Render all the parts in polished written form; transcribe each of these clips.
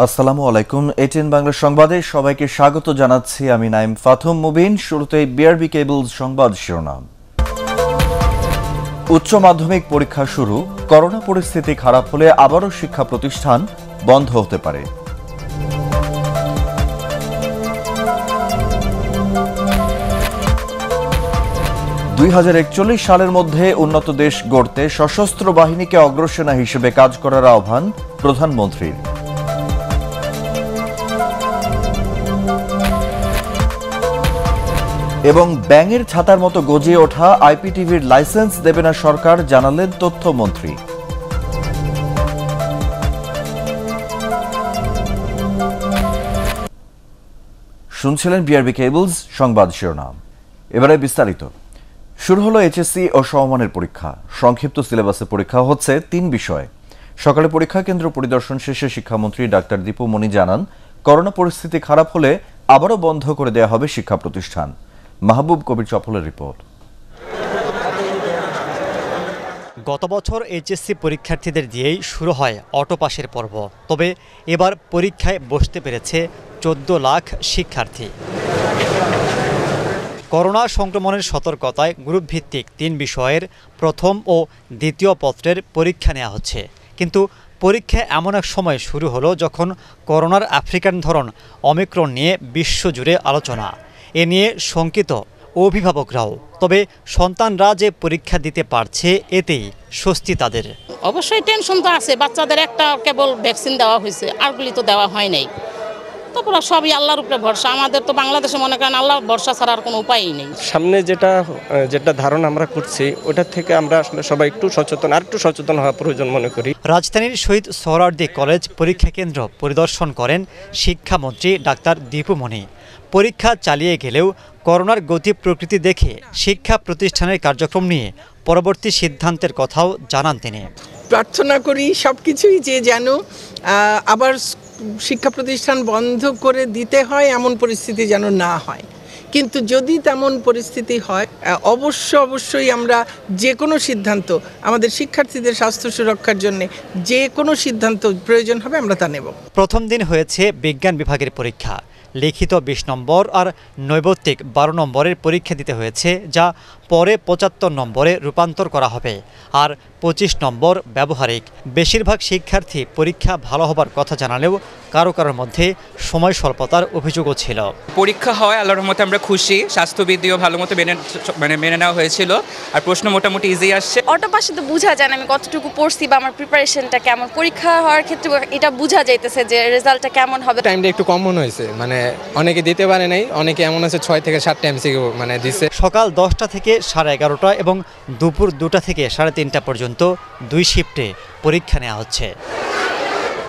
আসসালামু আলাইকুম। এটিএন বাংলা সংবাদে সবাইকে স্বাগত জানাচ্ছি। আমি নাইম ফাথুম মুবিন। শুরুতেই বিআরবি কেবলস সংবাদ শিরোনাম। উচ্চ মাধ্যমিক পরীক্ষা শুরু, করোনা পরিস্থিতি খারাপ হলে আবারও শিক্ষা প্রতিষ্ঠান বন্ধ হতে পারে। (2041) সালের মধ্যে উন্নত দেশ গড়তে সশস্ত্র বাহিনীকে অগ্রসেনা হিসেবে কাজ করার আহ্বান প্রধানমন্ত্রীর। এবং ব্যাঙের ছাতার মতো গজিয়ে ওঠা আইপিটিভির লাইসেন্স দেবে না সরকার, জানালেন তথ্যমন্ত্রী। শুনছিলেন বিআরবি কেবলস সংবাদ শিরোনাম। এবারে বিস্তারিত। শুরু হলো এইচএসসি ও সমমানের পরীক্ষা। সংক্ষিপ্ত সিলেবাসে পরীক্ষা হচ্ছে 3 বিষয়। সকালে পরীক্ষা কেন্দ্র পরিদর্শন শেষে শিক্ষামন্ত্রী ডাক্তার দীপু মনি জানান, করোনা পরিস্থিতি খারাপ হলে আবারও বন্ধ করে দেওয়া হবে শিক্ষা প্রতিষ্ঠান। মাহবুব কবির চপলের রিপোর্ট। গত বছর এইচএসসি পরীক্ষার্থীদের দিয়েই শুরু হয় অটো পাসের পর্ব। তবে এবার পরীক্ষায় বসতে পেরেছে 14 লাখ শিক্ষার্থী। করোনা সংক্রমণের সতর্কতায় গ্রুপভিত্তিক 3 বিষয়ের প্রথম ও দ্বিতীয় পত্রের পরীক্ষা নেওয়া হচ্ছে। কিন্তু পরীক্ষা এমন এক সময় শুরু হলো যখন করোনার আফ্রিকান ধরন ওমিক্রন নিয়ে বিশ্বজুড়ে আলোচনা। এ নিয়ে শঙ্কিত অভিভাবকরাও। তবে সন্তানরা যে পরীক্ষা দিতে পারছে এতেই স্বস্তি তাদের। অবশ্যই টেনশন তো আছে, বাচ্চাদের একটা কেবল ভ্যাকসিন দেওয়া হয়েছে, আরগুলি তো দেওয়া হয় নাই। তারপরে সবই আল্লাহর উপরে ভরসা। আমাদের তো বাংলাদেশে মনে করেন আল্লাহর ভরসা ছাড়া আর কোনো উপায়ই নেই। সামনে যেটা ধারণা আমরা করছি ওটার থেকে আমরা আসলে সবাই একটু সচেতন হওয়া প্রয়োজন মনে করি। রাজধানীর শহীদ সোহরাওয়ার্দী কলেজ পরীক্ষা কেন্দ্র পরিদর্শন করেন শিক্ষামন্ত্রী ডাক্তার দীপু মনি। পরীক্ষা চালিয়ে গেলেও করোনার গতি প্রকৃতি দেখে শিক্ষা প্রতিষ্ঠানের কার্যক্রম নিয়ে পরবর্তী সিদ্ধান্তের কথাও জানান তিনি। প্রার্থনা করি সবকিছুই যে যেন আবার শিক্ষা প্রতিষ্ঠান বন্ধ করে দিতে হয় এমন পরিস্থিতি যেন না হয়। কিন্তু যদি তেমন পরিস্থিতি হয় অবশ্যই আমরা যে কোনো সিদ্ধান্ত আমাদের শিক্ষার্থীদের স্বাস্থ্য সুরক্ষার জন্য যে কোনো সিদ্ধান্ত প্রয়োজন হবে আমরা তা নেব। প্রথম দিন হয়েছে বিজ্ঞান বিভাগের পরীক্ষা। লিখিত 20 নম্বর আর নৈবত্তিক 12 নম্বরের পরীক্ষা দিতে হয়েছে, যা পরে 75 নম্বরে রূপান্তর করা হবে। আর 25 নম্বর ব্যবহারিক। বেশিরভাগ শিক্ষার্থী পরীক্ষা ভালো হবার কথা জানালেও কারোর মধ্যে সময় স্বল্পতার অভিযোগও ছিল। পরীক্ষা হয় আল্লাহর রহমতে আমরা খুশি। স্বাস্থ্যবিধিও ভালো মতো মেনে নেওয়া হয়েছিল। আর প্রশ্ন মোটামুটি ইজি আসছে। অটো পাশে তো বোঝা যায় না আমি কতটুকু পড়ছি বা আমার প্রিপারেশনটা কেমন। পরীক্ষা হওয়ার ক্ষেত্রে এটা বোঝা যাইতেছে যে রেজাল্টটা কেমন হবে। টাইমটা একটু কম মনে হয়েছে, মানে অনেকে দিতে পারে নাই, অনেকে এমন আছে 6 থেকে 7টা এমসিকিউ দিচ্ছে। সকাল 10টা থেকে 11:30 এবং দুপুর 2টা থেকে 3:30 পর্যন্ত 2 শিফটে পরীক্ষা নেওয়া হচ্ছে।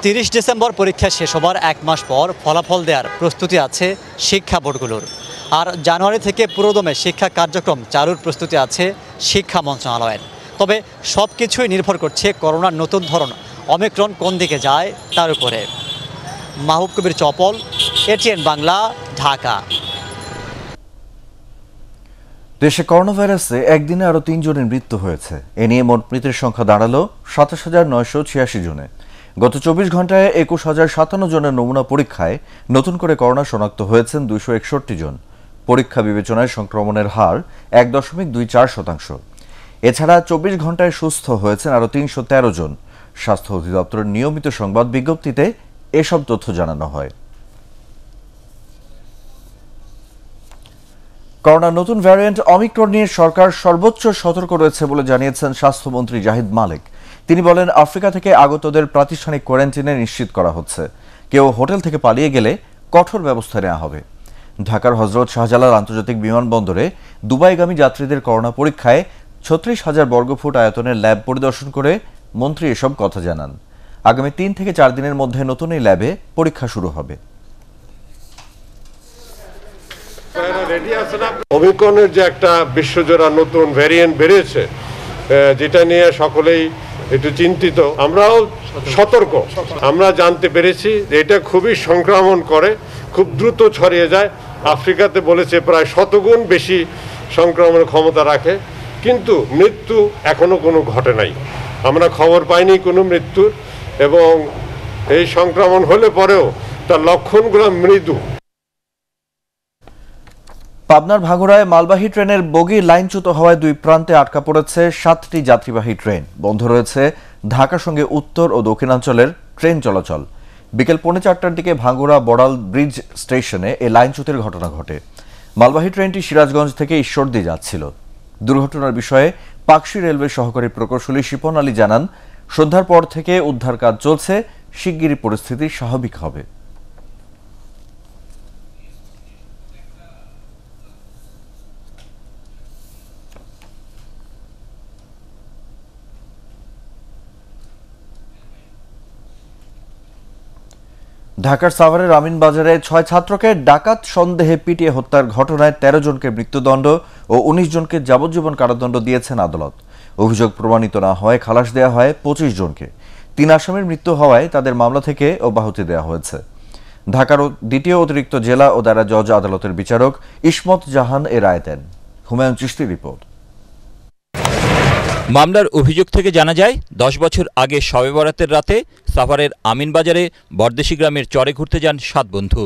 30 ডিসেম্বর পরীক্ষা শেষ হবার 1 মাস পর ফলাফল দেওয়ার প্রস্তুতি আছে শিক্ষা বোর্ডগুলোর। আর জানুয়ারি থেকে পুরোদমে শিক্ষা কার্যক্রম চালুর প্রস্তুতি আছে শিক্ষা মন্ত্রণালয়ের। তবে সব কিছুই নির্ভর করছে করোনার নতুন ধরন ওমিক্রন কোন দিকে যায় তার উপরে। মাহবুব কবির চপল, এটিএন বাংলা, ঢাকা। দেশে করোনা ভাইরাসে একদিনে আরও 3 জনের মৃত্যু হয়েছে। এ নিয়ে মোট মৃতের সংখ্যা দাঁড়ালো 27,986 জনে। গত 24 ঘন্টায় 21,057 জনের নমুনা পরীক্ষায় নতুন করে করোনা শনাক্ত হয়েছেন 261 জন। পরীক্ষা বিবেচনায় সংক্রমণের হার 1.24%। এছাড়া 24 ঘন্টায় সুস্থ হয়েছেন আরও 313 জন। স্বাস্থ্য অধিদপ্তরের নিয়মিত সংবাদ বিজ্ঞপ্তিতে এসব তথ্য জানানো হয়। করোনার নতুন ভ্যারিয়েন্ট অমিক্রন নিয়ে সরকার সর্বোচ্চ সতর্ক রয়েছে বলে জানিয়েছেন স্বাস্থ্যমন্ত্রী জাহিদ মালিক। তিনি বলেন, আফ্রিকা থেকে আগতদের প্রাতিষ্ঠানিক কোয়ারেন্টাইনে নিশ্চিত করা হচ্ছে। কেউ হোটেল থেকে পালিয়ে গেলে কঠোর ব্যবস্থা নেওয়া হবে। ঢাকার হযরত শাহজালাল আন্তর্জাতিক বিমানবন্দরে দুবাইগামী যাত্রীদের করোনা পরীক্ষায় 36,000 বর্গফুট আয়তনের ল্যাব পরিদর্শন করে মন্ত্রী এসব কথা জানান। আগামী 3 থেকে 4 দিনের মধ্যে নতুন এই ল্যাবে পরীক্ষা শুরু হবে। ওমিক্রনের যে একটা বিশ্বজোড়া নতুন ভ্যারিয়েন্ট বেরিয়েছে, যেটা নিয়ে সকলেই একটু চিন্তিত, আমরাও সতর্ক। আমরা জানতে পেরেছি যে এটা খুবই সংক্রমণ করে, খুব দ্রুত ছড়িয়ে যায়। আফ্রিকাতে বলেছে প্রায় 100 গুণ বেশি সংক্রমণের ক্ষমতা রাখে, কিন্তু মৃত্যু এখনো কোনো ঘটে নাই। আমরা খবর পাইনি কোনো মৃত্যুর, এবং এই সংক্রমণ হলে পরেও তার লক্ষণগুলো মৃদু। পাবনার ভাঙ্গুড়ায় মালবাহী ট্রেনের বগি লাইনচ্যুত হওয়ায় দুই প্রান্তে আটকা পড়েছে 7টি যাত্রীবাহী ট্রেন। বন্ধ রয়েছে ঢাকার সঙ্গে উত্তর ও দক্ষিণাঞ্চলের ট্রেন চলাচল। বিকেল 4:45টার দিকে ভাঙ্গুড়া বড়াল ব্রিজ স্টেশনে এই লাইনচ্যুতির ঘটনা ঘটে। মালবাহী ট্রেনটি সিরাজগঞ্জ থেকে ঈশ্বরদী যাচ্ছিল। দুর্ঘটনার বিষয়ে পাকশি রেলওয়ে সহকারী প্রকৌশলী শিপন আলী জানান, সন্ধ্যার পর থেকে উদ্ধার কাজ চলছে, শিগগিরই পরিস্থিতি স্বাভাবিক হবে। ঢাকার সাভারের আমিন বাজারে 6 ছাত্রকে ডাকাত সন্দেহে পিটিয়ে হত্যার ঘটনায় 13 জনকে মৃত্যুদণ্ড ও 19 জনকে যাবজ্জীবন কারাদণ্ড দিয়েছেন আদালত। অভিযোগ প্রমাণিত না হওয়ায় খালাস দেওয়া হয় 25 জনকে। 3 আসামির মৃত্যু হওয়ায় তাদের মামলা থেকে অব্যাহতি দেওয়া হয়েছে। ঢাকার দ্বিতীয় অতিরিক্ত জেলা ও দায়রা জজ আদালতের বিচারক ইসমত জাহান এ রায় দেন। হুমায়ুন চিশতির রিপোর্ট। মামলার অভিযোগ থেকে জানা যায়, 10 বছর আগে শবে বরাতের রাতে সাভারের আমিনবাজারে বরদেশি গ্রামের চরে ঘুরতে যান 7 বন্ধু।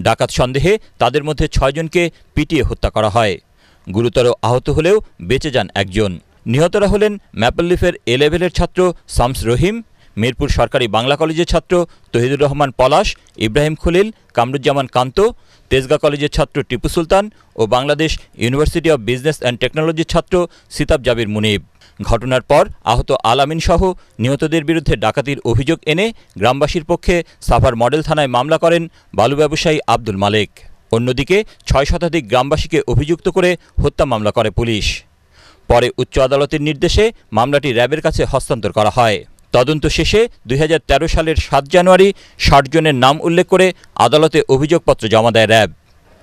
ডাকাত সন্দেহে তাদের মধ্যে 6 জনকে পিটিয়ে হত্যা করা হয়। গুরুতর আহত হলেও বেঁচে যান একজন। নিহতরা হলেন ম্যাপল লিফের এ লেভেলের ছাত্র শামস রহিম, মিরপুর সরকারি বাংলা কলেজের ছাত্র তহিদুর রহমান পলাশ, ইব্রাহিম খলিল, কামরুজ্জামান কান্ত, তেজগাঁ কলেজের ছাত্র টিপু সুলতান ও Bangladesh university of business and টেকনোলজির ছাত্র সিতাব জাবির মুনিব। ঘটনার পর আহত আল আমিন সহ নিহতদের বিরুদ্ধে ডাকাতির অভিযোগ এনে গ্রামবাসীর পক্ষে সাভার মডেল থানায় মামলা করেন বালু ব্যবসায়ী আব্দুল মালেক। অন্যদিকে 6 শতাধিক গ্রামবাসীকে অভিযুক্ত করে হত্যা মামলা করে পুলিশ। পরে উচ্চ আদালতের নির্দেশে মামলাটি র্যাবের কাছে হস্তান্তর করা হয়। তদন্ত শেষে 2013 সালের 7 জানুয়ারি 60 জনের নাম উল্লেখ করে আদালতে অভিযোগপত্র জমা দেয় র্যাব।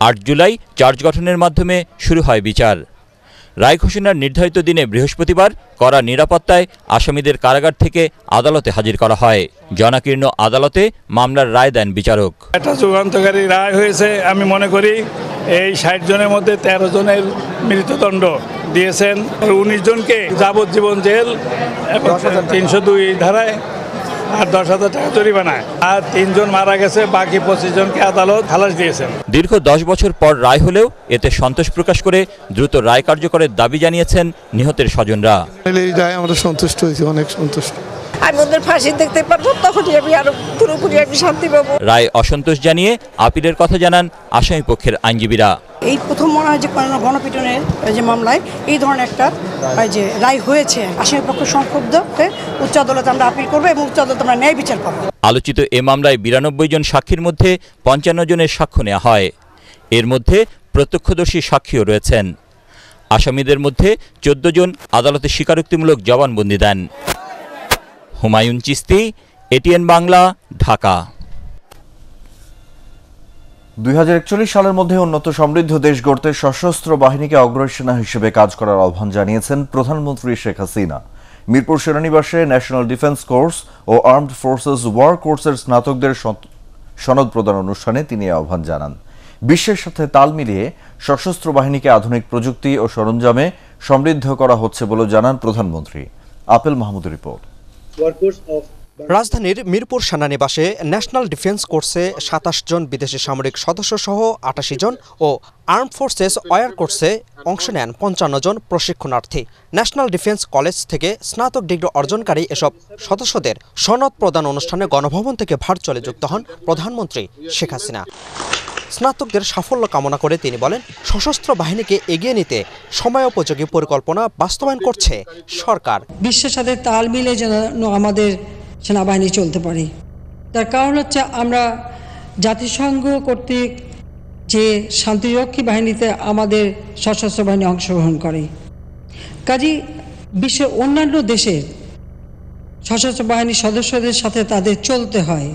8 জুলাই চার্জ গঠনের মাধ্যমে শুরু হয় বিচার। রায় ঘোষণার নির্ধারিত দিনে বৃহস্পতিবার কড়া নিরাপত্তায় আসামিদের কারাগার থেকে আদালতে হাজির করা হয়। জনাকীর্ণ আদালতে মামলার রায় দেন বিচারক। একটা যুগান্তকারী রায় হয়েছে। আমি মনে করি এই 60 জনের মধ্যে 13 জনের মৃত্যুদণ্ড দিয়েছেন, 19 জনকে যাবজ্জীবন জেল এবং 302 ধারায় আর 10,000 টাকা জরিমানায়, আর 3 জন মারা গেছে, বাকি 25 জনকে আদালত খালাস দিয়েছেন। দীর্ঘ 10 বছর পর রায় হলেও এতে সন্তোষ প্রকাশ করে দ্রুত রায় কার্যকরের দাবি জানিয়েছেন নিহতের স্বজনরা। এই রায় আমরা সন্তুষ্ট হয়েছি, অনেক সন্তুষ্ট। আমি ওদের ফাঁসি দেখতে পারবো, তখনই আমি আরো পুরোপুরি শান্তি পাবো। রায় অসন্তোষ জানিয়ে আপিলের কথা জানান আসামি পক্ষের আইনজীবীরা। এই প্রথম মনে হয় যে গণপিটনের যে মামলায় এই ধরনের একটা যে রায় হয়েছে, আসামি পক্ষ সংক্ষুব্ধ হয়ে উচ্চ আদালতে আমরা আপিল করবো এবং উচ্চ আদালতে আমরা ন্যায় বিচার পাবো। আলোচিত এ মামলায় 92 জন সাক্ষীর মধ্যে 55 জনের সাক্ষ্য নেওয়া হয়। এর মধ্যে প্রত্যক্ষদর্শী সাক্ষীও রয়েছেন। আসামিদের মধ্যে 14 জন আদালতে স্বীকারোক্তিমূলক জবানবন্দি দেন। হুমায়ুন চিশতি, এটিএন বাংলা, ঢাকা। 2041 সালের মধ্যে উন্নত সমৃদ্ধ দেশ গড়তে সশস্ত্র বাহিনীকে অগ্রসেনা হিসেবে কাজ করার আহ্বান জানিয়েছেন প্রধানমন্ত্রী শেখ হাসিনা। মিরপুর সেনানিবাসে ন্যাশনাল ডিফেন্স কোর্স ও আর্মড ফোর্সেস ওয়ার কোর্সের স্নাতকদের সনদ প্রদান অনুষ্ঠানে তিনি আহ্বান জানান। বিশ্বের সাথে তাল মিলিয়ে সশস্ত্র বাহিনীকে আধুনিক প্রযুক্তি ও সরঞ্জামে সমৃদ্ধ করা হচ্ছে বলে জানান প্রধানমন্ত্রী। আপেল মাহমুদের রিপোর্ট। রাজধানীর মিরপুর সেনানিবাসে ন্যাশনাল ডিফেন্স কোর্সে 27 জন বিদেশি সামরিক সদস্য সহ 88 জন ও আর্ম ফোর্সেস ওয়ার কোর্সে অংশ নেন 55 জন প্রশিক্ষণার্থী। ন্যাশনাল ডিফেন্স কলেজ থেকে স্নাতক ডিগ্রি অর্জনকারী এসব সদস্যদের সনদ প্রদান অনুষ্ঠানে গণভবন থেকে ভার্চুয়ালি যুক্ত হন প্রধানমন্ত্রী শেখ হাসিনা। স্নাতকদের সাফল্য কামনা করে তিনি বলেন, সশস্ত্র বাহিনীকে এগিয়ে নিতে সময়োপযোগী পরিকল্পনা বাস্তবায়ন করছে সরকার। বিশ্বের সাথে তাল মিলে যেন আমাদের সেনাবাহিনী চলতে পারে। তার কারণ হচ্ছে আমরা জাতিসংঘ কর্তৃক যে শান্তিরক্ষী বাহিনীতে আমাদের সশস্ত্র বাহিনী অংশগ্রহণ করে, কাজেই বিশ্বের অন্যান্য দেশের সশস্ত্র বাহিনীর সদস্যদের সাথে তাদের চলতে হয়।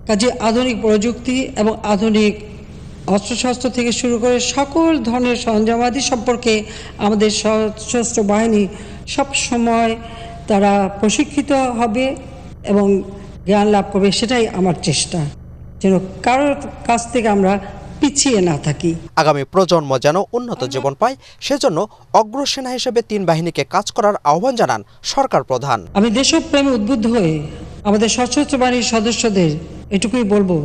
কাজে আধুনিক প্রযুক্তি এবং আধুনিক অস্ত্রশস্ত্র থেকে শুরু করে সকল ধরনের সরঞ্জামাদি সম্পর্কে আমাদের সশস্ত্র বাহিনী সব সময় তারা প্রশিক্ষিত হবে এবং জ্ঞান লাভ করবে। সেটাই আমার চেষ্টা, যেন কারোর কাছ থেকে আমরা পিছিয়ে না থাকি। আগামী প্রজন্ম যেন উন্নত জীবন পায়, সেজন্য অগ্রসেনা হিসেবে 3 বাহিনীকে কাজ করার আহ্বান জানান সরকার প্রধান। আমি দেশপ্রেমে উদ্বুদ্ধ হয়ে আমাদের সশস্ত্র বাহিনীর সদস্যদের এটুকুই বলবো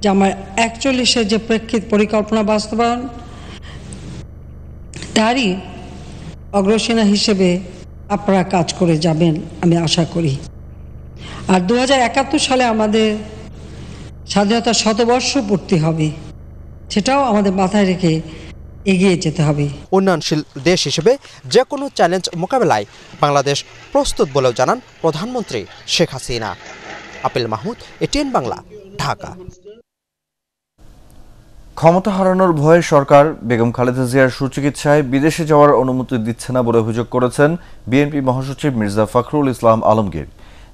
যে আমার 41-এর যে প্রেক্ষিত পরিকল্পনা বাস্তবায়ন তারই অগ্রসেনা হিসেবে আপনারা কাজ করে যাবেন আমি আশা করি। আর 2071 সালে আমাদের স্বাধীনতার শতবর্ষ পূর্তি হবে, সেটাও আমাদের মাথায় রেখে এগিয়ে যেতে হবে। উন্নয়নশীল দেশ হিসেবে যে কোনো চ্যালেঞ্জ মোকাবেলায় বাংলাদেশ প্রস্তুত বলেও জানান প্রধানমন্ত্রী শেখ হাসিনা। আপিল মাহমুদ, এটিএন বাংলা, ঢাকা। ক্ষমতা হারানোর ভয়ে সরকার বেগম খালেদা জিয়ার সুচিকিৎসায় বিদেশে যাওয়ার অনুমতি দিচ্ছে না বলে অভিযোগ করেছেন বিএনপি মহাসচিব মির্জা ফখরুল ইসলাম আলমগীর।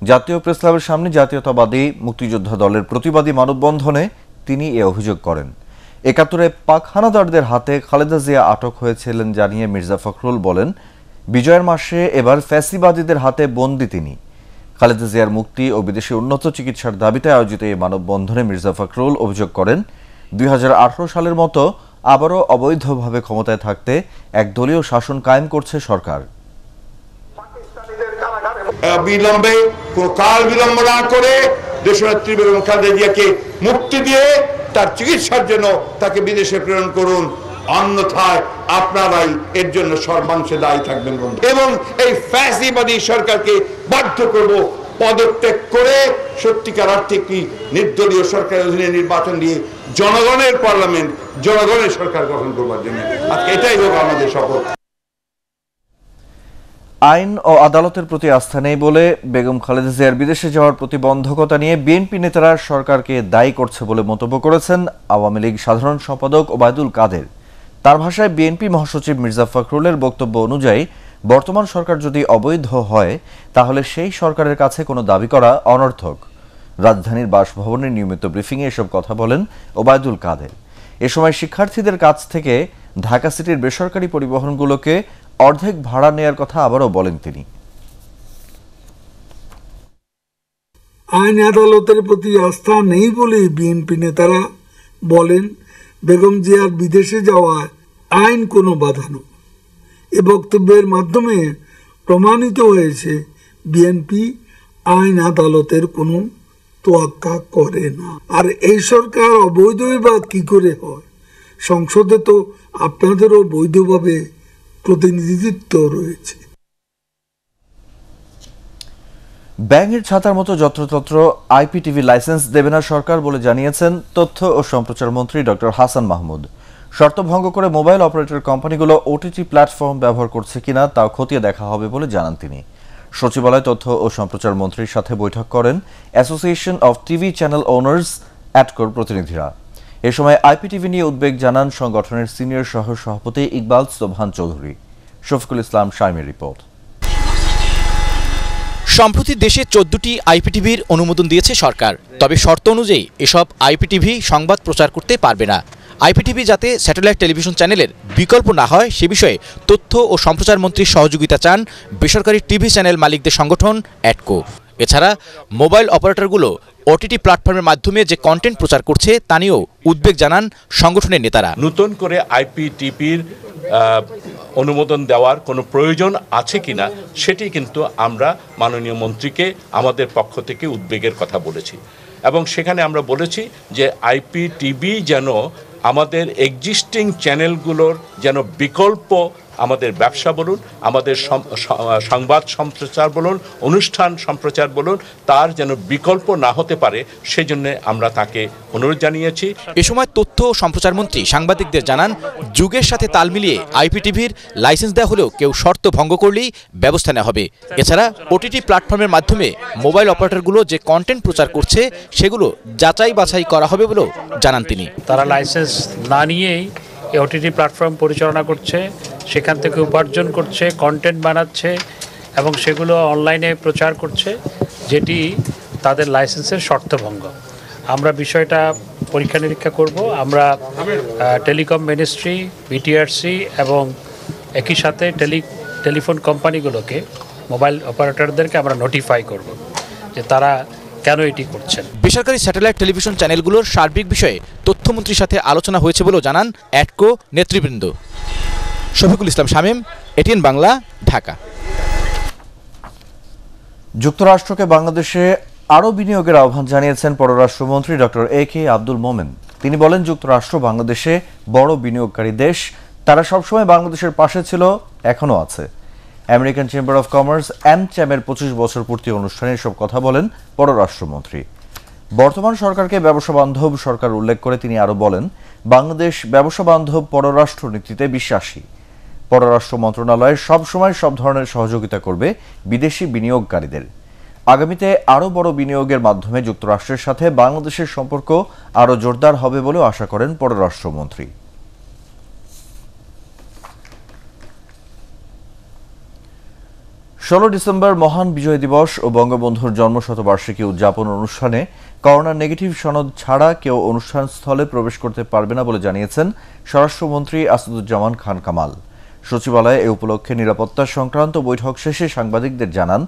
জাতীয় প্রেসক্লাবের সামনে জাতীয়তাবাদী মুক্তিযোদ্ধা দলের প্রতিবাদী মানববন্ধনে তিনি এ অভিযোগ করেন। ৭১-এ পাক হানাদারদের হাতে খালেদা জিয়া আটক হয়েছিলেন জানিয়ে মির্জা ফখরুল বলেন, বিজয়ের মাসে এবার ফ্যাসিবাদীদের হাতে বন্দী তিনি। খালেদা জিয়ার মুক্তি ও বিদেশে উন্নত চিকিৎসার দাবিতে আয়োজিত এই মানববন্ধনে মির্জা ফখরুল অভিযোগ করেন, 2018 সালের মতো আবারও অবৈধভাবে ক্ষমতায় থাকতে একদলীয় শাসন কায়েম করছে সরকার। বিলম্বে কোনো কাল বিলম্ব না করে দেশনেত্রী বেগম খালেদা জিয়াকে মুক্তি দিয়ে তার চিকিৎসার জন্য তাকে বিদেশে প্রেরণ করুন, অন্যথায় আপনারাই এর জন্য সর্বাংশে দায়ী থাকবেন এবং এই ফ্যাসিবাদী সরকারকে বাধ্য করব পদত্যাগ করে সত্যিকার অর্থে একটি নির্দলীয় সরকারের অধীনে নির্বাচন দিয়ে জনগণের পার্লামেন্ট, জনগণের সরকার গঠন করবার জন্য। আজকে এটাই হোক আমাদের শপথ। আইন ও আদালতের প্রতি আস্থা নেই বলে বেগম খালেদা জিয়ার বিদেশে যাওয়ার প্রতিবন্ধকতা নিয়ে বিএনপি নেতারা সরকারকে দায়ী করছে বলে মন্তব্য করেছেন আওয়ামী লীগ সাধারণ সম্পাদক ওবায়দুল কাদের। তার ভাষায়, বিএনপি মহাসচিব মির্জা ফখরুলের বক্তব্য অনুযায়ী বর্তমান সরকার যদি অবৈধ হয় তাহলে সেই সরকারের কাছে কোনো দাবি করা অনর্থক। রাজধানীর বাসভবনের নিয়মিত ব্রিফিংয়ে এসব কথা বলেন ওবায়দুল কাদের। এ সময় শিক্ষার্থীদের কাছ থেকে ঢাকা সিটির বেসরকারি পরিবহনগুলোকে অর্ধেক ভাড়া নেয়ার কথা আবারও বলেন তিনি। আইন আদালতের প্রতি আস্থা নেই বলে বিএনপি নেতারা বলেন বেগম জিয়ার বিদেশে যাওয়ায় আইন কোনো বাধা নয়। এ বক্তব্যের মাধ্যমে প্রমাণিত হয়েছে বিএনপি আইন আদালতের কোনো তোয়াক্কা করে না। আর এই সরকার অবৈধই বা কি করে হয়? সংসদে তো আপনাদেরও বৈধভাবে প্রতিনিধিত্ব রয়েছে। ব্যাঙের ছাতার মতো যত্রতত্র আইপিটিভি লাইসেন্স দেবে না সরকার বলে জানিয়েছেন তথ্য ও সম্প্রচার মন্ত্রী ডক্টর হাসান মাহমুদ। শর্ত ভঙ্গ করে মোবাইল অপারেটর কোম্পানিগুলো ওটিটি প্ল্যাটফর্ম ব্যবহার করছে কিনা তাও খতিয়ে দেখা হবে বলে জানান তিনি। সচিবালয় তথ্য ও সম্প্রচার মন্ত্রীর সাথে বৈঠক করেন association of TV channel owners অ্যাটকোর প্রতিনিধিরা। এ সময় আইপিটিভি নিয়ে উদ্বেগ জানান সংগঠনের সিনিয়র সহ সভাপতি ইকবাল সোবহান চৌধুরী। শফিকুল ইসলাম শাইমের রিপোর্ট। সম্প্রতি দেশে 14টি আইপিটিভির অনুমোদন দিয়েছে সরকার, তবে শর্ত অনুযায়ী এসব আইপিটিভি সংবাদ প্রচার করতে পারবে না। আইপিটিভি যাতে স্যাটেলাইট টেলিভিশন চ্যানেলের বিকল্প না হয় সে বিষয়ে তথ্য ও সম্প্রচার মন্ত্রীর সহযোগিতা চান বেসরকারি টিভি চ্যানেল মালিকদের সংগঠন অ্যাটকো। এছাড়া মোবাইল অপারেটরগুলো ওটিটি প্ল্যাটফর্মের মাধ্যমে যে কন্টেন্ট প্রচার করছে তা নিয়েও উদ্বেগ জানান সংগঠনের নেতারা। নতুন করে আইপিটিভির অনুমোদন দেওয়ার কোনো প্রয়োজন আছে কিনা সেটি কিন্তু আমরা মাননীয় মন্ত্রীকে আমাদের পক্ষ থেকে উদ্বেগের কথা বলেছি এবং সেখানে আমরা বলেছি যে আইপিটিভি যেন আমাদের এক্সিস্টিং চ্যানেলগুলোর যেন বিকল্প, আমাদের ব্যবসা বলুন, আমাদের সংবাদ সম্প্রচার বলুন, অনুষ্ঠান সম্প্রচার বলুন, তার যেন বিকল্প না হতে পারে সেজন্য আমরা তাকে অনুরোধ জানিয়েছি। এ সময় তথ্য ও সম্প্রচার মন্ত্রী সাংবাদিকদের জানান, যুগের সাথে তাল মিলিয়ে আইপিটিভির লাইসেন্স দেওয়া হলেও কেউ শর্ত ভঙ্গ করলেই ব্যবস্থা নেওয়া হবে। এছাড়া ওটিটি প্ল্যাটফর্মের মাধ্যমে মোবাইল অপারেটরগুলো যে কন্টেন্ট প্রচার করছে সেগুলো যাচাই বাছাই করা হবে বলেও জানান তিনি। তারা লাইসেন্স না নিয়েই ওটিটি প্ল্যাটফর্ম পরিচালনা করছে, সেখান থেকে উপার্জন করছে, কন্টেন্ট বানাচ্ছে এবং সেগুলো অনলাইনে প্রচার করছে, যেটি তাদের লাইসেন্সের শর্তভঙ্গ। আমরা বিষয়টা পরীক্ষা নিরীক্ষা করব। আমরা টেলিকম মিনিস্ট্রি, বিটিআরসি এবং একই সাথে টেলিফোন কোম্পানিগুলোকে, মোবাইল অপারেটরদেরকে আমরা নোটিফাই করব যে তারা কেন এটি করছেন। বেসরকারি স্যাটেলাইট টেলিভিশন চ্যানেলগুলোর সার্বিক বিষয়ে তথ্যমন্ত্রীর সাথে আলোচনা হয়েছে বলেও জানান অ্যাটকো নেতৃবৃন্দ। শফিকুল ইসলাম শামীম, এটিএন বাংলা, ঢাকা। যুক্তরাষ্ট্রকে বাংলাদেশে আরও বিনিয়োগের আহ্বান জানিয়েছেন পররাষ্ট্রমন্ত্রী ডক্টর এ.কে আব্দুল মোমেন। তিনি বলেন, যুক্তরাষ্ট্র বাংলাদেশে বড় বিনিয়োগকারী দেশ, তারা সবসময় বাংলাদেশের পাশে ছিল, এখনও আছে। আমেরিকান চেম্বার অফ কমার্স AmCham-এর 25 বছর পূর্তি অনুষ্ঠানে এসব কথা বলেন পররাষ্ট্রমন্ত্রী। বর্তমান সরকারকে ব্যবসা বান্ধব সরকার উল্লেখ করে তিনি আরও বলেন, বাংলাদেশ ব্যবসা বান্ধব পররাষ্ট্র নীতিতে বিশ্বাসী। পররাষ্ট্র মন্ত্রণালয় সবসময় সব ধরনের সহযোগিতা করবে বিদেশি বিনিয়োগকারীদের। আগামীতে আরও বড় বিনিয়োগের মাধ্যমে যুক্তরাষ্ট্রের সাথে বাংলাদেশের সম্পর্ক আরও জোরদার হবে বলেও আশা করেন পররাষ্ট্রমন্ত্রী। 16 ডিসেম্বর মহান বিজয় দিবস ও বঙ্গবন্ধুর জন্মশতবার্ষিকী উদযাপন অনুষ্ঠানে করোনা নেগেটিভ সনদ ছাড়া কেউ অনুষ্ঠান স্থলে প্রবেশ করতে পারবে না বলে জানিয়েছেন স্বরাষ্ট্রমন্ত্রী আসাদুজ্জামান খান কামাল। সচিবালয়ে এ উপলক্ষে নিরাপত্তা সংক্রান্ত বৈঠক শেষে সাংবাদিকদের জানান,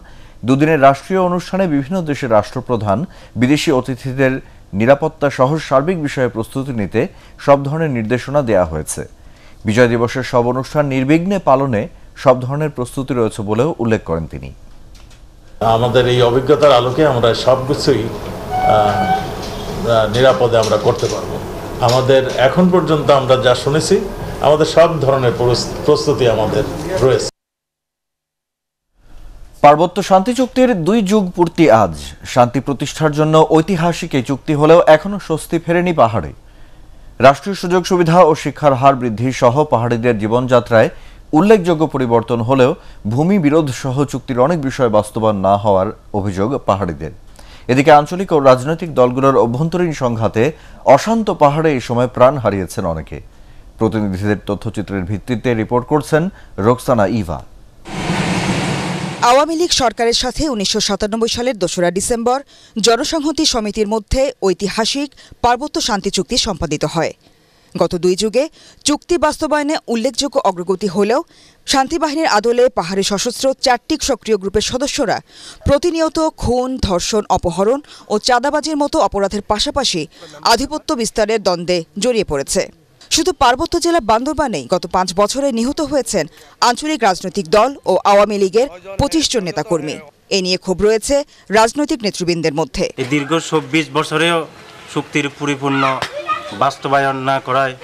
দুদিনের রাষ্ট্রীয় অনুষ্ঠানে বিভিন্ন দেশের রাষ্ট্রপ্রধান বিদেশি অতিথিদের নিরাপত্তা সহ সার্বিক বিষয়ে প্রস্তুতি নিতে সব ধরনের নির্দেশনা দেওয়া হয়েছে। বিজয় দিবসের সব অনুষ্ঠান নির্বিঘ্নে পালনে সব ধরনের প্রস্তুতি রয়েছে বলেও উল্লেখ করেন তিনি। আমাদের এই অভিজ্ঞতার আলোকে আমরা সবকিছুই নিরাপদে আমরা করতে পারবো। আমাদের এখন পর্যন্ত আমরা যা শুনেছি, আমাদের সব ধরনের প্রস্তুতি আমাদের রয়েছে। পার্বত্য শান্তি চুক্তির 2 যুগ পূর্তি আজ। শান্তি প্রতিষ্ঠার জন্য ঐতিহাসিক এই চুক্তি হলেও এখনো স্বস্তি ফেরেনি পাহাড়ে। রাষ্ট্রীয় সুযোগ সুবিধা ও শিক্ষার হার বৃদ্ধি সহ পাহাড়িদের জীবনযাত্রায় উল্লেখযোগ্য পরিবর্তন হলেও ভূমি বিরোধ সহ চুক্তির অনেক বিষয় বাস্তবায়ন না হওয়ার অভিযোগ পাহাড়িদের। এদিকে আঞ্চলিক ও রাজনৈতিক দলগুলোর অভ্যন্তরীণ সংঘাতে অশান্ত পাহাড়ে এই সময় প্রাণ হারিয়েছেন অনেকে। প্রতিনিধিদের তথ্যচিত্রের ভিত্তিতে রিপোর্ট করছেন রোকসানা ইভা। আওয়ামী লীগ সরকারের সাথে 1997 সালের 2 ডিসেম্বর জনসংহতি সমিতির মধ্যে ঐতিহাসিক পার্বত্য শান্তি চুক্তি সম্পাদিত হয়। গত 2 যুগে চুক্তি বাস্তবায়নে উল্লেখযোগ্য অগ্রগতি হলেও শান্তিবাহিনীর আদলে পাহাড়ি সশস্ত্র 4টি সক্রিয় গ্রুপের সদস্যরা প্রতিনিয়ত খুন, ধর্ষণ, অপহরণ ও চাঁদাবাজির মতো অপরাধের পাশাপাশি আধিপত্য বিস্তারের দ্বন্দ্বে জড়িয়ে পড়েছে। শুধু পার্বত্য জেলা বান্দরবানেই গত 5 বছরে নিহত হয়েছেন আঞ্চলিক রাজনৈতিক দল ও আওয়ামী লীগের 25 জন নেতাকর্মী। এ নিয়ে ক্ষোভ রয়েছে রাজনৈতিক নেতৃবৃন্দের মধ্যে। দীর্ঘ 24 বছরেও চুক্তির পরিপূর্ণ বাস্তবায়ন না করায়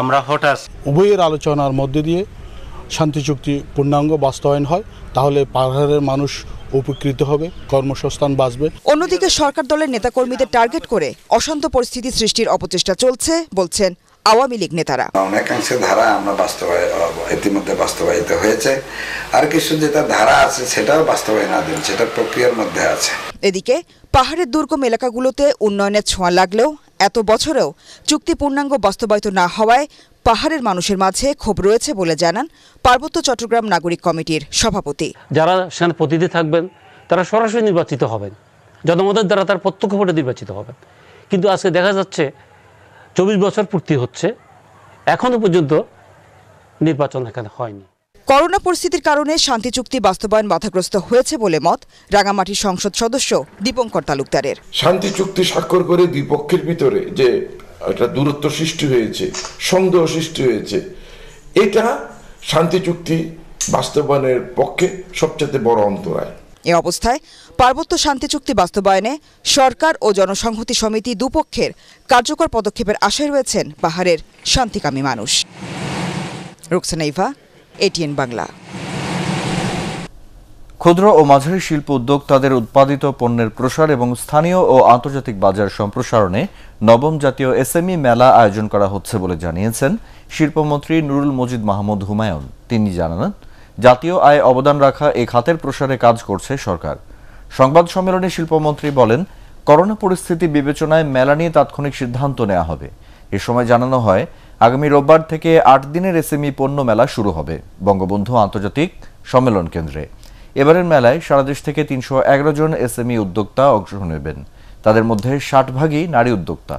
আমরা হতাশ। উভয়ের আলোচনার মধ্যে দিয়ে শান্তি চুক্তি পূর্ণাঙ্গ বাস্তবায়ন হয়, তাহলে পাহাড়ের মানুষ উপকৃত হবে, কর্মসংস্থান বাঁচবে। অন্যদিকে সরকার দলের নেতাকর্মীদের টার্গেট করে অশান্ত পরিস্থিতি সৃষ্টির অপচেষ্টা চলছে বলছেন আওয়ামী লীগ নেতারা। অনেকাংশে ধারা আমরা ইতিমধ্যে বাস্তবায়িত হয়েছে, আর কিছু যেটা ধারা আছে সেটাও বাস্তবায়নাধীন, সেটা প্রক্রিয়ার মধ্যে আছে। এদিকে পাহাড়ের দুর্গম এলাকাগুলোতে উন্নয়নের ছোঁয়া লাগলেও এত বছরেও চুক্তি পূর্ণাঙ্গ বাস্তবায়িত না হওয়ায় পাহাড়ের মানুষের মাঝে ক্ষোভ রয়েছে বলে জানান পার্বত্য চট্টগ্রাম নাগরিক কমিটির সভাপতি। যারা সেখানে প্রতিনিধি থাকবেন তারা সরাসরি নির্বাচিত হবেন, জনমতের দ্বারা তার প্রত্যক্ষ ভোটে নির্বাচিত হবেন। কিন্তু আজকে দেখা যাচ্ছে 24 বছর পূর্তি হচ্ছে, এখনো পর্যন্ত নির্বাচন এখানে হয়নি। করোনা পরিস্থিতির কারণে শান্তি চুক্তি বাস্তবায়ন বাধাগ্রস্ত হয়েছে বলে মত রাঙামাটির সংসদ সদস্য দীপঙ্কর তালুকদারের। শান্তি চুক্তি স্বাক্ষর করে দুই পক্ষের ভিতরে যে একটা দূরত্ব সৃষ্টি হয়েছে, সন্দেহ সৃষ্টি হয়েছে, এটা শান্তি চুক্তি বাস্তবায়নের পক্ষে সবচেয়ে বড় অন্তরায়। এ অবস্থায় পার্বত্য শান্তি চুক্তি বাস্তবায়নে সরকার ও জনসংহতি সমিতি দুপক্ষের কার্যকর পদক্ষেপের আশায় রয়েছেন পাহাড়ের শান্তিকামী মানুষ। রোকসানা ইভা, ATN বাংলা। ক্ষুদ্র ও মাঝারি শিল্প উদ্যোক্তাদের উৎপাদিত পণ্যের প্রসার এবং স্থানীয় ও আন্তর্জাতিক বাজার সম্প্রসারণে নবম জাতীয় SME মেলা আয়োজন করা হচ্ছে বলে জানিয়েছেন শিল্পমন্ত্রী নুরুল মজিদ মাহমুদ হুমায়ুন। তিনি জানান, জাতীয় আয়ে অবদান রাখা এই খাতের প্রসারে কাজ করছে সরকার। সংবাদ সম্মেলনে শিল্পমন্ত্রী বলেন, করোনা পরিস্থিতি বিবেচনায় মেলা নিয়ে তাৎক্ষণিক সিদ্ধান্ত নেওয়া হবে। এ সময় জানানো হয়, আগামী রোববার থেকে 8 দিনের SME পণ্য মেলা শুরু হবে বঙ্গবন্ধু আন্তর্জাতিক সম্মেলন কেন্দ্রে। এবারের মেলায় সারা দেশ থেকে 311 জন SME উদ্যোক্তা অংশ নেবেন। তাদের মধ্যে 60 ভাগই নারী উদ্যোক্তা।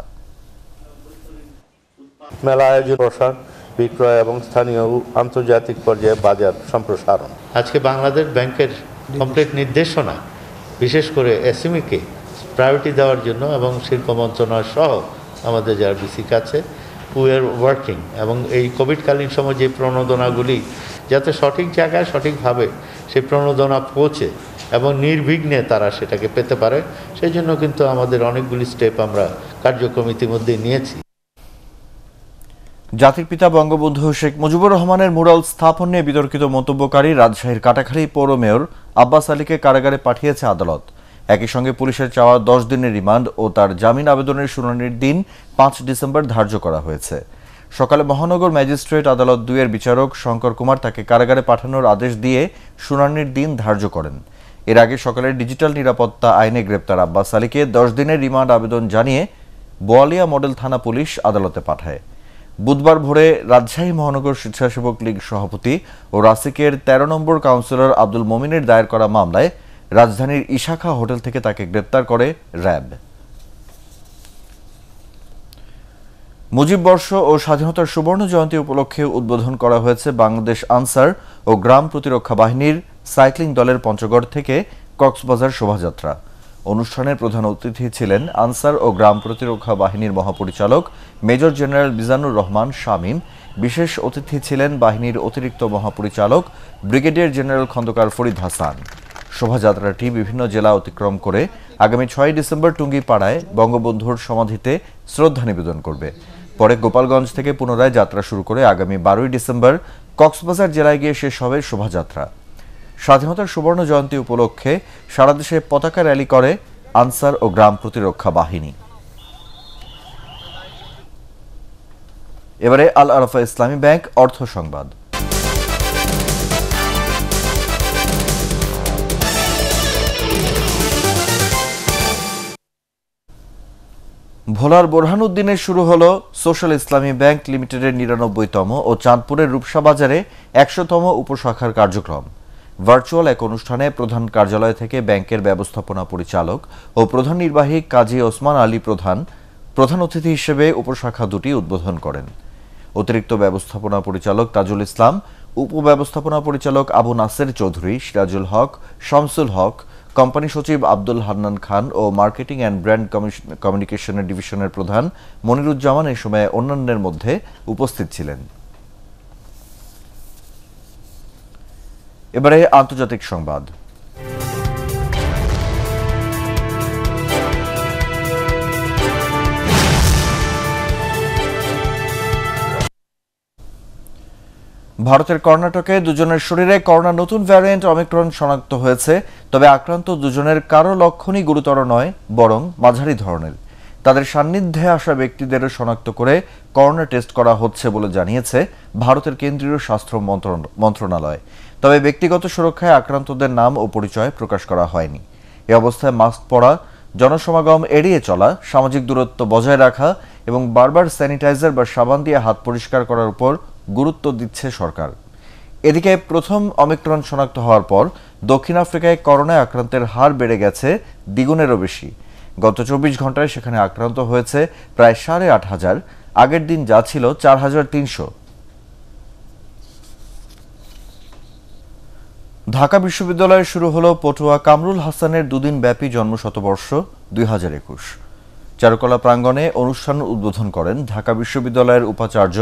মেলা আয়োজন, প্রসার, বিক্রয় এবং স্থানীয় আন্তর্জাতিক পর্যায়ে বাজার সম্প্রসারণ। আজকে বাংলাদেশ ব্যাংকের কমপ্লিট নির্দেশনা বিশেষ করে SME-কে প্রায়োরিটি দেওয়ার জন্য এবং শিল্প মন্ত্রণালয় সহ আমাদের যারা বিসিক আছে, উই আর ওয়ার্কিং, এবং এই কোভিডকালীন সময় যে প্রণোদনাগুলি যাতে সঠিক জায়গায় সঠিকভাবে সেই প্রণোদনা পৌঁছে এবং নির্বিঘ্নে তারা সেটাকে পেতে পারে। সেই জন্য কিন্তু আমাদের অনেকগুলি স্টেপ আমরা কার্যক্রম ইতিমধ্যে নিয়েছি। জাতির পিতা বঙ্গবন্ধু শেখ মুজিবুর রহমানের মুরাল স্থাপন নিয়ে বিতর্কিত মন্তব্যকারী রাজশাহীর কাটাখালী পৌর মেয়র আব্বাস আলীকে কারাগারে পাঠিয়েছে আদালত। একই সঙ্গে পুলিশের চাওয়া 10 দিনের রিমান্ড ও তার জামিন আবেদনের শুনানির দিন 5 ডিসেম্বর ধার্য করা হয়েছে। সকালে মহানগর ম্যাজিস্ট্রেট আদালত 2 এর বিচারক শঙ্কর কুমার তাকে কারাগারে পাঠানোর আদেশ দিয়ে শুনানির দিন ধার্য করেন। এর আগে সকালে ডিজিটাল নিরাপত্তা আইনে গ্রেপ্তার আব্বাস আলীকে 10 দিনের রিমান্ড আবেদন জানিয়ে বোয়ালিয়া মডেল থানা পুলিশ আদালতে পাঠায়। বুধবার ভোরে রাজশাহী মহানগর স্বেচ্ছাসেবক লীগ সভাপতি ও রাসিকের 13 নম্বর কাউন্সিলর আব্দুল মোমিনের দায়ের করা মামলায় রাজধানীর ইশাখা হোটেল থেকে তাকে গ্রেপ্তার করে র্যাব। মুজিব বর্ষ ও স্বাধীনতার সুবর্ণ জয়ন্তী উপলক্ষে উদ্বোধন করা হয়েছে বাংলাদেশ আনসার ও গ্রাম প্রতিরক্ষা বাহিনীর সাইক্লিং দলের পঞ্চগড় থেকে কক্সবাজার শোভাযাত্রা। অনুষ্ঠানের প্রধান অতিথি ছিলেন আনসার ও গ্রাম প্রতিরক্ষা বাহিনীর মহাপরিচালক মেজর জেনারেল বিজানুর রহমান শামীম। বিশেষ অতিথি ছিলেন বাহিনীর অতিরিক্ত মহাপরিচালক ব্রিগেডিয়ার জেনারেল খন্দকার ফরিদ হাসান। শোভাযাত্রাটি বিভিন্ন জেলা অতিক্রম করে আগামী 6 ডিসেম্বর টুঙ্গিপাড়ায় বঙ্গবন্ধুর সমাধিতে শ্রদ্ধা নিবেদন করবে। পরে গোপালগঞ্জ থেকে পুনরায় যাত্রা শুরু করে আগামী 12 ডিসেম্বর কক্সবাজার জেলায় গিয়ে শেষ হবে শোভাযাত্রা। স্বাধীনতার সুবর্ণ জয়ন্তী উপলক্ষে সারা দেশে পতাকা র্যালি করে আনসার ও গ্রাম প্রতিরক্ষা বাহিনী। এবারে আল আরাফা ইসলামী ব্যাংক অর্থ সংবাদ। ভোলার বোরহানউদ্দিনে শুরু হলো সোশ্যাল ইসলামী ব্যাংক লিমিটেডের 99তম ও চাঁদপুরের রূপসা বাজারে 100তম উপশাখার কার্যক্রম। ভার্চুয়াল এক অনুষ্ঠানে প্রধান কার্যালয় থেকে ব্যাংকের ব্যবস্থাপনা পরিচালক ও প্রধান নির্বাহী কাজী ওসমান আলী প্রধান অতিথি হিসেবে উপশাখা দুটি উদ্বোধন করেন। অতিরিক্ত ব্যবস্থাপনা পরিচালক তাজুল ইসলাম, উপব্যবস্থাপনা পরিচালক আবু নাসের চৌধুরী, সিরাজুল হক, শামসুল হক, কোম্পানি সচিব আব্দুল হান্নান খান ও মার্কেটিং অ্যান্ড ব্র্যান্ড কমিউনিকেশনের ডিভিশনের প্রধান মনিরুজ্জামান এই সময় অন্যান্যের মধ্যে উপস্থিত ছিলেন। এবারে আন্তর্জাতিক সংবাদ। ভারতের কর্ণাটকে দুজনের শরীরে করোনা নতুন ভ্যারিয়েন্ট অমিক্রন শনাক্ত হয়েছে। তবে আক্রান্ত দুজনের কারো লক্ষণই গুরুতর নয়, বরং মাঝারি ধরনের। তাদের সান্নিধ্যে আসা ব্যক্তিদেরও শনাক্ত করে করোনা টেস্ট করা হচ্ছে বলে জানিয়েছে ভারতের কেন্দ্রীয় স্বাস্থ্য মন্ত্রণালয়। তবে ব্যক্তিগত সুরক্ষায় আক্রান্তদের নাম ও পরিচয় প্রকাশ করা হয়নি। এ অবস্থায় মাস্ক পরা, জনসমাগম এড়িয়ে চলা, সামাজিক দূরত্ব বজায় রাখা এবং বারবার স্যানিটাইজার বা সাবান দিয়ে হাত পরিষ্কার করার উপর গুরুত্ব দিচ্ছে সরকার। এদিকে প্রথম অমিক্রন শনাক্ত হওয়ার পর দক্ষিণ আফ্রিকায় করোনায় আক্রান্তের হার বেড়ে গেছে দ্বিগুণেরও বেশি। গত 24 ঘন্টায় সেখানে আক্রান্ত হয়েছে প্রায় 8,500, আগের দিন যা ছিল 4,300। ঢাকা বিশ্ববিদ্যালয়ে শুরু হলো পটুয়া কামরুল হাসানের দুদিন ব্যাপী জন্মশতবর্ষ 2021। চারুকলা প্রাঙ্গণে অনুষ্ঠান উদ্বোধন করেন ঢাকা বিশ্ববিদ্যালয়ের উপাচার্য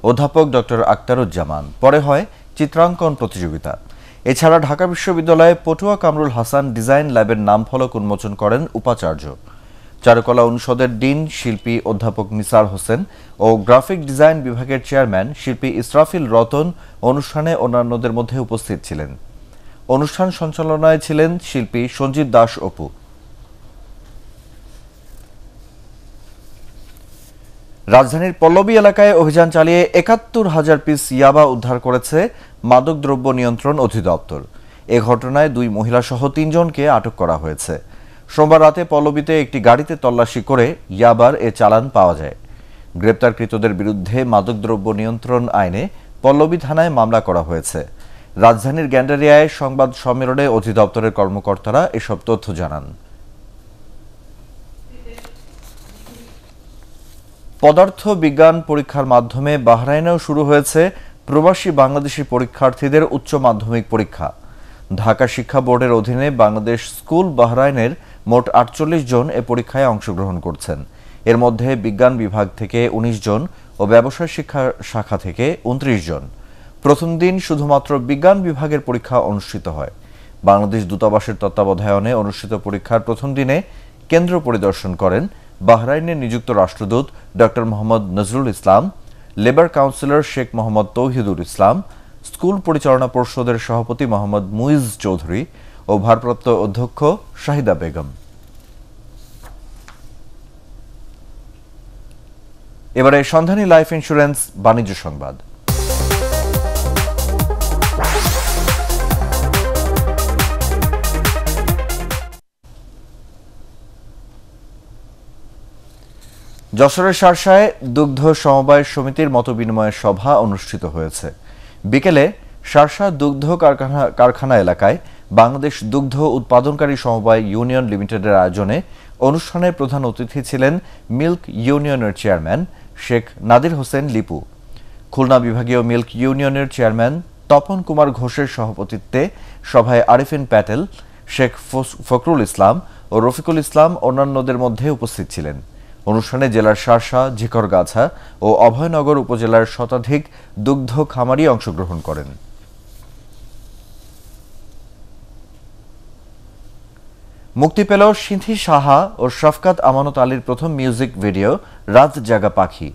অধ্যাপক ডক্টর আক্তারুজ্জামান। পরে হয় চিত্রাঙ্কন প্রতিযোগিতা। এছাড়া ঢাকা বিশ্ববিদ্যালয়ে পটুয়া কামরুল হাসান ডিজাইন ল্যাবের নামফলক উন্মোচন করেন উপাচার্য। চারুকলা অনুষদের ডিন শিল্পী অধ্যাপক নিসার হোসেন ও গ্রাফিক ডিজাইন বিভাগের চেয়ারম্যান শিল্পী ইসরাফিল রতন অনুষ্ঠানে অন্যান্যদের মধ্যে উপস্থিত ছিলেন। অনুষ্ঠান সঞ্চালনায় ছিলেন শিল্পী সঞ্জিত দাস অপু। রাজধানীর পল্লবী এলাকায় অভিযান চালিয়ে ৭১,০০০ পিস ইয়াবা উদ্ধার করেছে মাদকদ্রব্য নিয়ন্ত্রণ অধিদপ্তর। এ ঘটনায় 2 মহিলা সহ 3 জনকে আটক করা হয়েছে। সোমবার রাতে পল্লবীতে একটি গাড়িতে তল্লাশি করে ইয়াবার এ চালান পাওয়া যায়। গ্রেপ্তারকৃতদের বিরুদ্ধে মাদকদ্রব্য নিয়ন্ত্রণ আইনে পল্লবী থানায় মামলা করা হয়েছে। রাজধানীর গ্যান্ডারিয়ায় সংবাদ সম্মেলনে অধিদপ্তরের কর্মকর্তারা এসব তথ্য জানান। পদার্থ বিজ্ঞান পরীক্ষার মাধ্যমে বাহরাইনেও শুরু হয়েছে প্রবাসী বাংলাদেশি পরীক্ষার্থীদের উচ্চ মাধ্যমিক পরীক্ষা। ঢাকা শিক্ষা বোর্ডের অধীনে বাংলাদেশ স্কুল বাহরাইনের মোট ৪৮ জন এ পরীক্ষায় অংশগ্রহণ করছেন। এর মধ্যে বিজ্ঞান বিভাগ থেকে ১৯ জন ও ব্যবসায় শিক্ষা শাখা থেকে ২৯ জন। প্রথম দিন শুধুমাত্র বিজ্ঞান বিভাগের পরীক্ষা অনুষ্ঠিত হয়। বাংলাদেশ দূতাবাসের তত্ত্বাবধানে অনুষ্ঠিত পরীক্ষার প্রথম দিনে কেন্দ্র পরিদর্শন করেন বাহরাইনে নিযুক্ত রাষ্ট্রদূত doctor Mohammad Nazrul Islam, labour councillor Sheikh Mohammad Tauhidul ইসলাম, স্কুল পরিচালনা পর্ষদের সভাপতি মোহাম্মদ মুইজ চৌধুরী ও ভারপ্রাপ্ত অধ্যক্ষ শাহিদা বেগম। এবারে সন্ধানী লাইফ ইন্স্যুরেন্স বাণিজ্য সংবাদ। যশোরের শার্শায় দুগ্ধ সমবায় সমিতির মতবিনিময় সভা অনুষ্ঠিত হয়েছে। বিকেলে শার্শা দুগ্ধ কারখানা এলাকায় বাংলাদেশ দুগ্ধ উৎপাদনকারী সমবায় ইউনিয়ন লিমিটেডের আয়োজনে অনুষ্ঠানে প্রধান অতিথি ছিলেন মিল্ক ইউনিয়নের চেয়ারম্যান শেখ নাদির হোসেন লিপু। খুলনা বিভাগীয় মিল্ক ইউনিয়নের চেয়ারম্যান তপন কুমার ঘোষের সভাপতিত্বে সভায় আরিফিন প্যাটেল, শেখ ফখরুল ইসলাম ও রফিকুল ইসলাম অন্যান্যদের মধ্যে উপস্থিত ছিলেন। অনুষ্ঠানে জেলার শার্শা, ঝিকরগাছা ও অভয়নগর উপজেলার শতাধিক দুগ্ধ খামারি অংশগ্রহণ করেন। মুক্তি পেল সিঁথি সাহা ও শফকাত আমানত আলীর প্রথম মিউজিক ভিডিও রাত জাগা পাখি।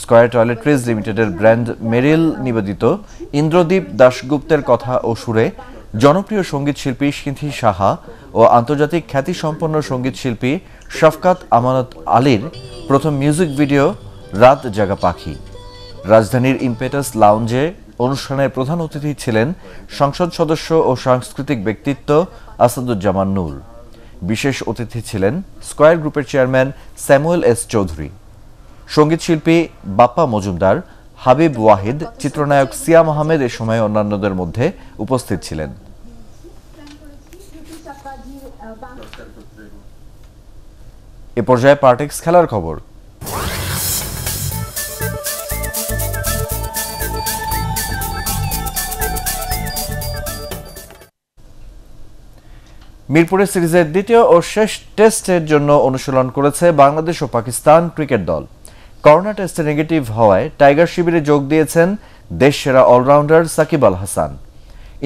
স্কয়ার টয়লেট্রিজ লিমিটেডের ব্র্যান্ড মেরিল নিবেদিত ইন্দ্রদীপ দাশগুপ্তের কথা ও সুরে জনপ্রিয় সঙ্গীত শিল্পী সিঁথি সাহা ও আন্তর্জাতিক খ্যাতিসম্পন্ন সঙ্গীত শিল্পী শফকাত আমানত আলীর প্রথম মিউজিক ভিডিও রাত জাগা পাখি। রাজধানীর ইম্পেটাস লাউঞ্জে অনুষ্ঠানের প্রধান অতিথি ছিলেন সংসদ সদস্য ও সাংস্কৃতিক ব্যক্তিত্ব আসাদুজ্জামান নূর। বিশেষ অতিথি ছিলেন স্কয়ার গ্রুপের চেয়ারম্যান স্যামুয়েল এস চৌধুরী, সঙ্গীত শিল্পী বাপ্পা মজুমদার, হাবিব ওয়াহিদ, চিত্রনায়ক সিয়াম আহমেদ এ সময় অন্যান্যদের মধ্যে উপস্থিত ছিলেন। এ পর্যায়ে পার্টেক্স খেলার খবর। মিরপুরে সিরিজের দ্বিতীয় ও শেষ টেস্টের জন্য অনুশীলন করেছে বাংলাদেশ ও পাকিস্তান ক্রিকেট দল। করোনা টেস্টে নেগেটিভ হওয়ায় টাইগার শিবিরে যোগ দিয়েছেন দেশসেরা অলরাউন্ডার সাকিব আল হাসান।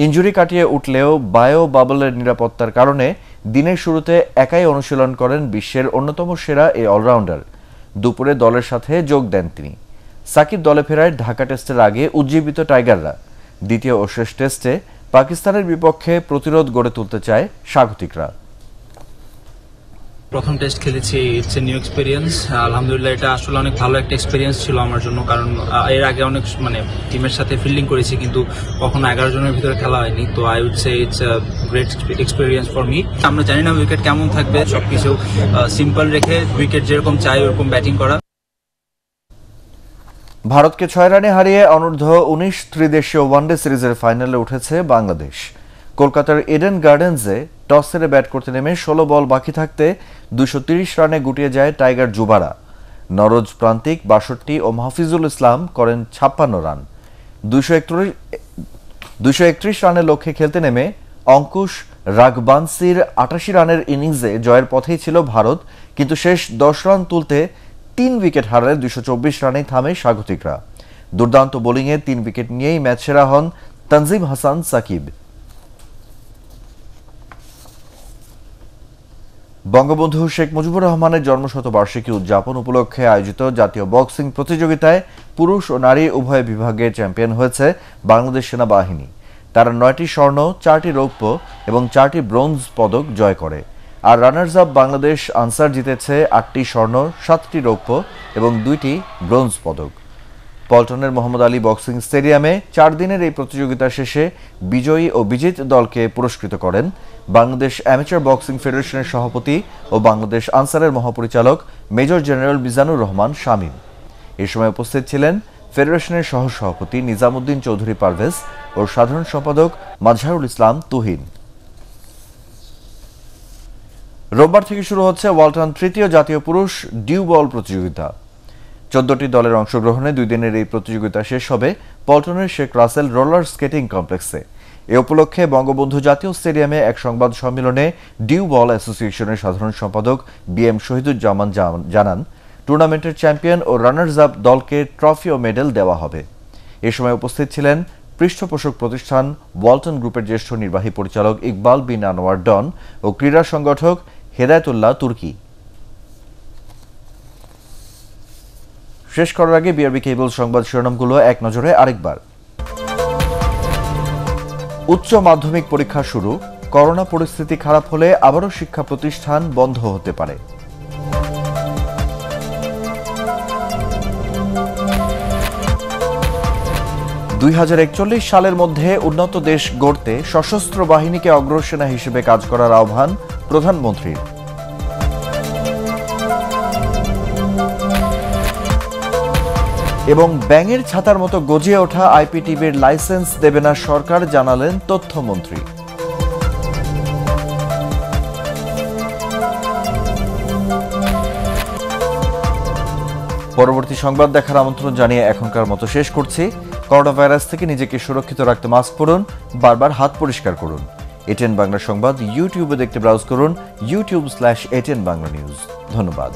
ইনজুরি কাটিয়ে উঠলেও বায়ো বাবলের নিরাপত্তার কারণে দিনের শুরুতে একাই অনুশীলন করেন বিশ্বের অন্যতম সেরা এই অলরাউন্ডার। দুপুরে দলের সাথে যোগ দেন তিনি। সাকিব দলে ফেরায় ঢাকা টেস্টের আগে উজ্জীবিত টাইগাররা দ্বিতীয় ও শেষ টেস্টে পাকিস্তানের বিপক্ষে প্রতিরোধ গড়ে তুলতে চায় স্বাগতিকরা। প্রথম টেস্ট খেলেছি, ইটস এ নিউ এক্সপিরিয়েন্স। আলহামদুলিল্লাহ, এটা আসলে অনেক ভালো একটা এক্সপিরিয়েন্স ছিল আমার জন্য, কারণ এর আগে অনেক টিমের সাথে ফিল্ডিং করেছি কিন্তু কখনো 11 জনের ভিতরে খেলা হয়নি। তো I would say it's a great experience for me. আমরা জানি না উইকেট কেমন থাকবে, সবকিছু সিম্পল রেখে উইকেট যেরকম চাই ওরকম ব্যাটিং করা। ভারতকে 6 রানে হারিয়ে অনূর্ধ্ব 19 ত্রিদেশীয় ওয়ানডে সিরিজের ফাইনালে উঠেছে বাংলাদেশ। কলকাতার ইডেন গার্ডেন্সে টস হেরে ব্যাট করতে নেমে 16 বল বাকি থাকতে 230 রানে গুটিয়ে যায় টাইগার যুবারা। নরোজ প্রান্তিক 62 ও মাহফিজুল ইসলাম করেন 56 রান। 231 রানের লক্ষ্যে খেলতে নেমে অঙ্কুশ রাগবানসির 88 রানের ইনিংসে জয়ের পথেই ছিল ভারত, কিন্তু শেষ 10 রান তুলতে 3 উইকেট হারালে 224 রানেই থামে স্বাগতিকরা। দুর্দান্ত বোলিংয়ে 3 উইকেট নিয়েই ম্যাচ সেরা হন তানজিম হাসান সাকিব। বঙ্গবন্ধু শেখ মুজিবুর রহমানের জন্মশতবার্ষিকী উদযাপন উপলক্ষে আয়োজিত জাতীয় বক্সিং প্রতিযোগিতায় পুরুষ ও নারী উভয় বিভাগে চ্যাম্পিয়ন হয়েছে বাংলাদেশ সেনাবাহিনী। তারা 9টি স্বর্ণ, 4টি রৌপ্য এবং 4টি ব্রোঞ্জ পদক জয় করে। আর রানার্স আপ বাংলাদেশ আনসার জিতেছে 8টি স্বর্ণ, 7টি রৌপ্য এবং 2টি ব্রোঞ্জ পদক। পল্টনের মোহাম্মদ আলী বক্সিং স্টেডিয়ামে 4 দিনের এই প্রতিযোগিতা শেষে বিজয়ী ও বিজেত দলকে পুরস্কৃত করেন বাংলাদেশ অ্যামেচার বক্সিং ফেডারেশনের সভাপতি ও বাংলাদেশ আনসারের মহাপরিচালক মেজর জেনারেল মিজানুর রহমান শামীম। এ সময় উপস্থিত ছিলেন ফেডারেশনের সহসভাপতি নিজামুদ্দিন চৌধুরী পারভেজ ও সাধারণ সম্পাদক মাজহারুল ইসলাম তুহিন। রোববার থেকে শুরু হচ্ছে ওয়ালটন তৃতীয় জাতীয় পুরুষ ডিউ বল প্রতিযোগিতা। 14টি দলের অংশগ্রহণে 2 দিনের এই প্রতিযোগিতা শেষ হবে পল্টনের শেখ রাসেল রোলার স্কেটিং কমপ্লেক্সে। এ উপলক্ষে বঙ্গবন্ধু জাতীয় স্টেডিয়ামে এক সংবাদ সম্মেলনে ডিউ বল অ্যাসোসিয়েশনের সাধারণ সম্পাদক BM শহীদুজ্জামান জানান, টুর্নামেন্টের চ্যাম্পিয়ন ও রানার্স আপ দলকে ট্রফি ও মেডেল দেওয়া হবে। এ সময় উপস্থিত ছিলেন পৃষ্ঠপোষক প্রতিষ্ঠান ওয়ালটন গ্রুপের জ্যেষ্ঠ নির্বাহী পরিচালক ইকবাল বিন আনোয়ার ডন ও ক্রীড়া সংগঠক হেদায়েতুল্লাহ তুর্কি। শেষ করার আগে বিআরবি কেবল সংবাদ শিরোনামগুলো এক নজরে আরেকবার। উচ্চ মাধ্যমিক পরীক্ষা শুরু, করোনা পরিস্থিতি খারাপ হলে আবারও শিক্ষা প্রতিষ্ঠান বন্ধ হতে পারে। $2041 সালের মধ্যে উন্নত দেশ গড়তে সশস্ত্র বাহিনীকে অগ্রসেনা হিসেবে কাজ করার আহ্বান প্রধানমন্ত্রীর। এবং ব্যাঙের ছাতার মতো গজিয়ে ওঠা আইপিটিভির লাইসেন্স দেবে না সরকার, জানালেন তথ্যমন্ত্রী। পরবর্তী সংবাদ দেখার আমন্ত্রণ জানিয়ে এখনকার মতো শেষ করছি। করোনা ভাইরাস থেকে নিজেকে সুরক্ষিত রাখতে মাস্ক পরুন, বারবার হাত পরিষ্কার করুন। এটিএন বাংলা সংবাদ ইউটিউবে দেখতে ব্রাউজ করুন youtube/ATN Bangla News। ধন্যবাদ।